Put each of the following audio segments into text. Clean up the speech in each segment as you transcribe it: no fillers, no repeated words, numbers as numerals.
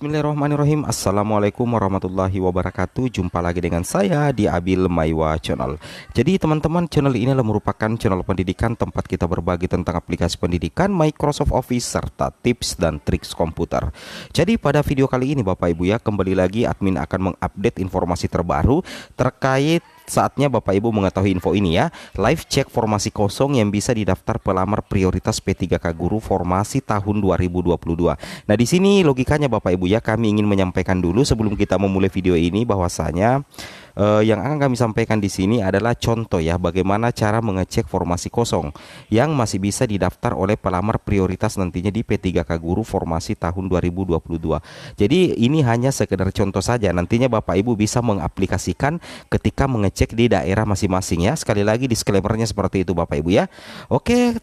Bismillahirrahmanirrahim. Assalamualaikum warahmatullahi wabarakatuh. Jumpa lagi dengan saya di Abil Maiwa Channel. Jadi teman-teman, channel ini adalah merupakan channel pendidikan tempat kita berbagi tentang aplikasi pendidikan, Microsoft Office, serta tips dan triks komputer. Jadi pada video kali ini Bapak Ibu ya, kembali lagi admin akan mengupdate informasi terbaru terkait saatnya Bapak Ibu mengetahui info ini ya. Live check formasi kosong yang bisa didaftar pelamar prioritas P3K Guru formasi tahun 2022. Nah, di sini logikanya Bapak Ibu ya, kami ingin menyampaikan dulu sebelum kita memulai video ini bahwasanya yang akan kami sampaikan di sini adalah contoh ya, bagaimana cara mengecek formasi kosong yang masih bisa didaftar oleh pelamar prioritas nantinya di P3K Guru formasi tahun 2022. Jadi ini hanya sekedar contoh saja, nantinya Bapak Ibu bisa mengaplikasikan ketika mengecek di daerah masing-masing ya. Sekali lagi disclaimernya seperti itu Bapak Ibu ya. Oke,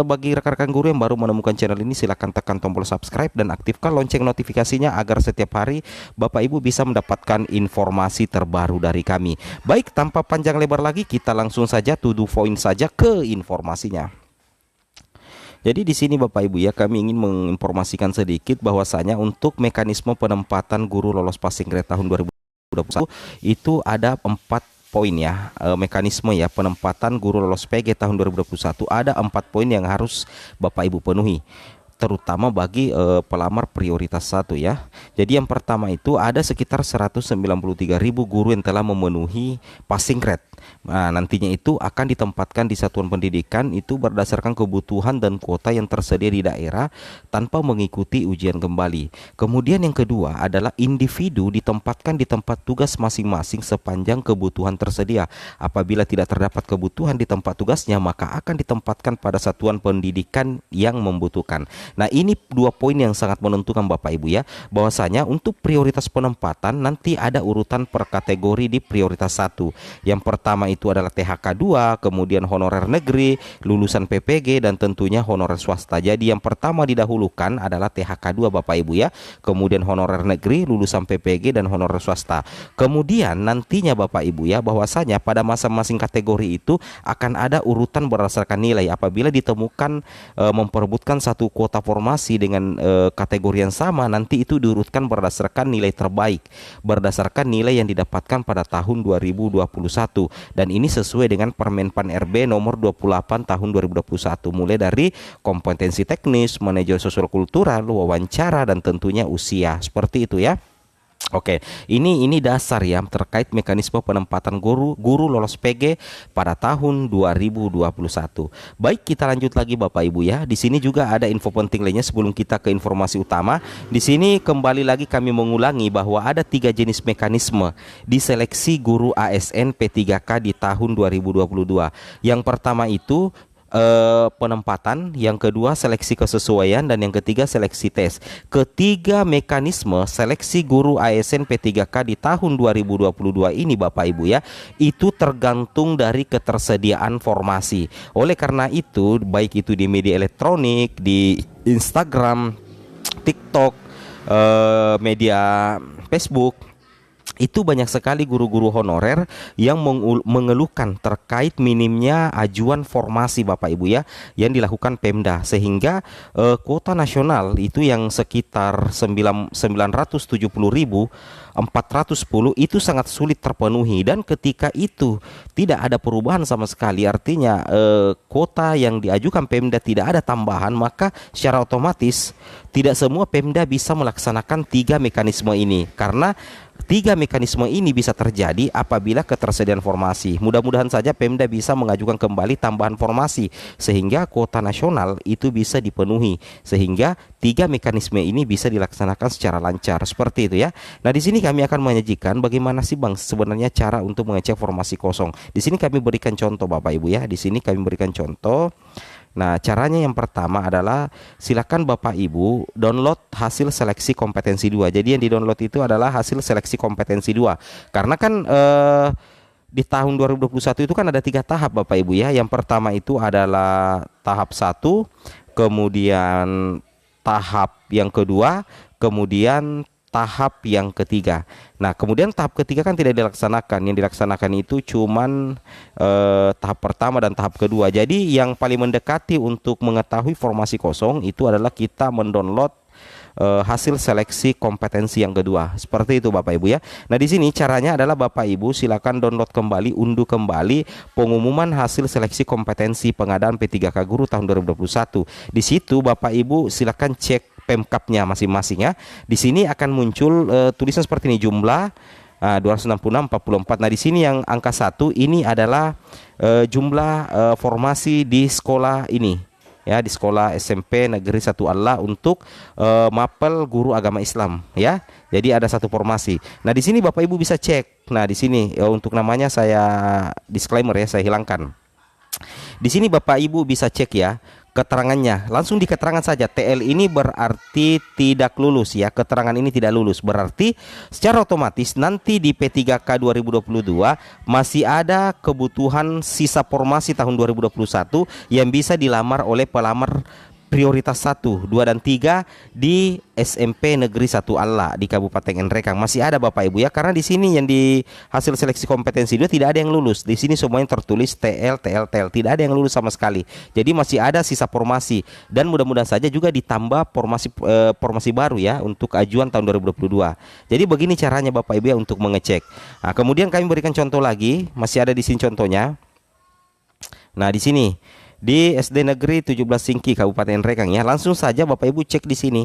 bagi rekan-rekan guru yang baru menemukan channel ini, silahkan tekan tombol subscribe dan aktifkan lonceng notifikasinya agar setiap hari Bapak Ibu bisa mendapatkan informasi terbaru dari kami. Baik, tanpa panjang lebar lagi, kita langsung saja to the point saja ke informasinya. Jadi di sini Bapak Ibu ya, kami ingin menginformasikan sedikit bahwasanya untuk mekanisme penempatan guru lolos passing grade tahun 2021 itu ada 4 poin ya, mekanisme ya penempatan guru lolos PG tahun 2021 ada 4 poin yang harus Bapak Ibu penuhi, terutama bagi pelamar prioritas 1 ya. Jadi yang pertama itu ada sekitar 193.000 guru yang telah memenuhi passing grade. Nah, nantinya itu akan ditempatkan di satuan pendidikan itu berdasarkan kebutuhan dan kuota yang tersedia di daerah tanpa mengikuti ujian kembali. Kemudian yang kedua adalah individu ditempatkan di tempat tugas masing-masing sepanjang kebutuhan tersedia. Apabila tidak terdapat kebutuhan di tempat tugasnya, maka akan ditempatkan pada satuan pendidikan yang membutuhkan. Nah, ini 2 poin yang sangat menentukan Bapak Ibu ya, bahwasanya untuk prioritas penempatan nanti ada urutan per kategori di prioritas 1. Yang pertama itu adalah THK 2, kemudian honorer negeri, lulusan PPG, dan tentunya honorer swasta. Jadi yang pertama didahulukan adalah THK 2 Bapak Ibu ya, kemudian honorer negeri, lulusan PPG, dan honorer swasta. Kemudian nantinya Bapak Ibu ya, bahwasanya pada masing-masing kategori itu akan ada urutan berdasarkan nilai. Apabila ditemukan memperebutkan satu kuota formasi dengan kategori yang sama, nanti itu diurutkan berdasarkan nilai terbaik, berdasarkan nilai yang didapatkan pada tahun 2021. Dan ini sesuai dengan Permenpan RB nomor 28 tahun 2021, mulai dari kompetensi teknis, manajer sosial kultural, wawancara, dan tentunya usia. Seperti itu ya. Oke, ini dasar ya terkait mekanisme penempatan guru lolos PG pada tahun 2021. Baik, kita lanjut lagi Bapak Ibu ya. Di sini juga ada info penting lainnya sebelum kita ke informasi utama. Di sini kembali lagi kami mengulangi bahwa ada 3 jenis mekanisme di seleksi guru ASN P3K di tahun 2022. Yang pertama itu penempatan, yang kedua seleksi kesesuaian, dan yang ketiga seleksi tes. Ketiga mekanisme seleksi guru ASN P3K di tahun 2022 ini Bapak Ibu ya, itu tergantung dari ketersediaan formasi. Oleh karena itu, baik itu di media elektronik, di Instagram, TikTok, media Facebook, itu banyak sekali guru-guru honorer yang mengeluhkan terkait minimnya ajuan formasi Bapak Ibu ya, yang dilakukan Pemda, sehingga kuota nasional itu yang sekitar 970.410 itu sangat sulit terpenuhi. Dan ketika itu tidak ada perubahan sama sekali, artinya kuota yang diajukan Pemda tidak ada tambahan, maka secara otomatis tidak semua Pemda bisa melaksanakan 3 mekanisme ini, karena 3 mekanisme ini bisa terjadi apabila ketersediaan formasi. Mudah-mudahan saja Pemda bisa mengajukan kembali tambahan formasi sehingga kuota nasional itu bisa dipenuhi, sehingga 3 mekanisme ini bisa dilaksanakan secara lancar. Seperti itu ya. Nah, di sini kami akan menyajikan bagaimana sih Bang sebenarnya cara untuk mengecek formasi kosong. Di sini kami berikan contoh Bapak Ibu ya. Di sini kami berikan contoh. Nah, caranya yang pertama adalah silakan Bapak Ibu download hasil seleksi kompetensi 2. Jadi yang di-download itu adalah hasil seleksi kompetensi 2. Karena kan di tahun 2021 itu kan ada 3 tahap Bapak Ibu ya. Yang pertama itu adalah tahap 1, kemudian tahap yang kedua, kemudian tahap yang ketiga. Nah, kemudian tahap ketiga kan tidak dilaksanakan. Yang dilaksanakan itu cuman tahap pertama dan tahap kedua. Jadi yang paling mendekati untuk mengetahui formasi kosong itu adalah kita mendownload hasil seleksi kompetensi yang kedua. Seperti itu Bapak Ibu ya. Nah, di sini caranya adalah Bapak Ibu silakan download kembali, unduh kembali pengumuman hasil seleksi kompetensi pengadaan P3K Guru tahun 2021. Di situ Bapak Ibu silakan cek Pemkapnya masing-masing ya. Di sini akan muncul tulisan seperti ini, jumlah 266 44. Nah, di sini yang angka 1 ini adalah jumlah formasi di sekolah ini ya, di sekolah SMP Negeri 1 Allah untuk mapel guru agama Islam ya. Jadi ada satu formasi. Nah, di sini Bapak Ibu bisa cek. Nah, di sini untuk namanya saya disclaimer ya, saya hilangkan. Di sini Bapak Ibu bisa cek ya keterangannya. Langsung di keterangan saja, TL ini berarti tidak lulus ya. Keterangan ini tidak lulus, berarti secara otomatis nanti di P3K 2022 masih ada kebutuhan sisa formasi tahun 2021 yang bisa dilamar oleh pelamar prioritas 1, 2 dan 3 di SMP Negeri 1 Allah di Kabupaten Nrekang. Masih ada Bapak Ibu ya, karena di sini yang di hasil seleksi kompetensi dia tidak ada yang lulus. Di sini semuanya tertulis TL, TL, TL, tidak ada yang lulus sama sekali. Jadi masih ada sisa formasi dan mudah-mudahan saja juga ditambah formasi baru ya untuk ajuan tahun 2022. Jadi begini caranya Bapak Ibu ya untuk mengecek. Nah, kemudian kami berikan contoh lagi, masih ada di sini contohnya. Nah, di sini di SD Negeri 17 Singki Kabupaten Nrekang ya. Langsung saja Bapak Ibu cek di sini.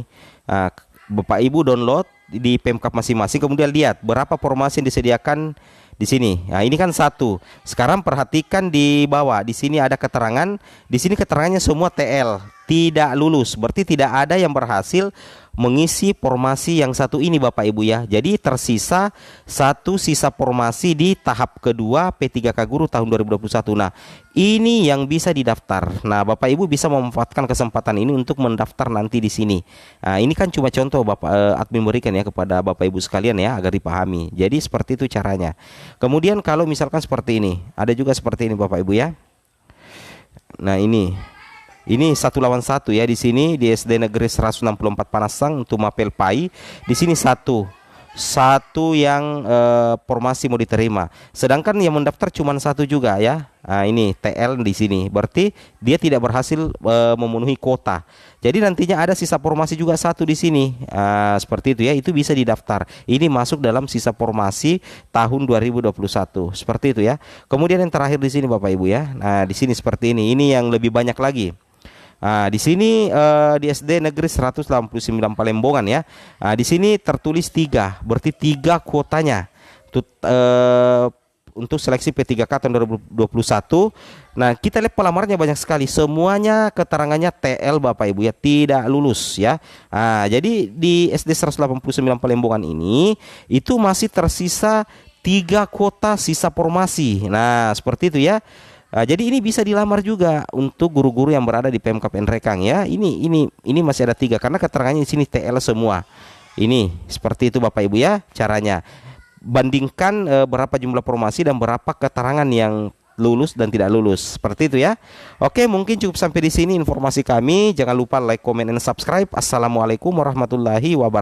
Bapak Ibu download di Pemkap masing-masing, kemudian lihat berapa formasi yang disediakan di sini. Nah, ini kan 1. Sekarang perhatikan di bawah. Di sini ada keterangan. Di sini keterangannya semua TL, tidak lulus. Berarti tidak ada yang berhasil mengisi formasi yang 1 ini Bapak Ibu ya. Jadi tersisa 1 sisa formasi di tahap kedua P3K Guru tahun 2021. Nah, ini yang bisa didaftar. Nah, Bapak Ibu bisa memanfaatkan kesempatan ini untuk mendaftar nanti di sini. Nah, ini kan cuma contoh Bapak admin berikan ya kepada Bapak Ibu sekalian ya agar dipahami. Jadi seperti itu caranya. Kemudian kalau misalkan seperti ini, ada juga seperti ini Bapak Ibu ya. Nah, ini 1 lawan 1 ya. Di sini di SD Negeri 164 Panasang untuk mapel PAI. Di sini satu yang formasi mau diterima. Sedangkan yang mendaftar cuma 1 juga ya. Nah, ini TL di sini. Berarti dia tidak berhasil memenuhi kuota. Jadi nantinya ada sisa formasi juga 1 di sini. Seperti itu ya. Itu bisa didaftar. Ini masuk dalam sisa formasi tahun 2021. Seperti itu ya. Kemudian yang terakhir di sini Bapak Ibu ya. Nah, di sini seperti ini. Ini yang lebih banyak lagi. Di sini di SD Negeri 189 Palembongan ya. Di sini tertulis 3, berarti 3 kuotanya untuk seleksi P3K tahun 2021. Nah, kita lihat pelamarnya banyak sekali. Semuanya keterangannya TL Bapak Ibu ya, tidak lulus ya. Jadi di SD 189 Palembongan ini itu masih tersisa 3 kuota sisa formasi. Nah, seperti itu ya. Jadi ini bisa dilamar juga untuk guru-guru yang berada di Pemkap Nrekang ya. Ini masih ada 3 karena keterangannya di sini TL semua. Ini seperti itu Bapak Ibu ya caranya. Bandingkan berapa jumlah formasi dan berapa keterangan yang lulus dan tidak lulus. Seperti itu ya. Oke, mungkin cukup sampai di sini informasi kami. Jangan lupa like, comment, dan subscribe. Assalamualaikum warahmatullahi wabarakatuh.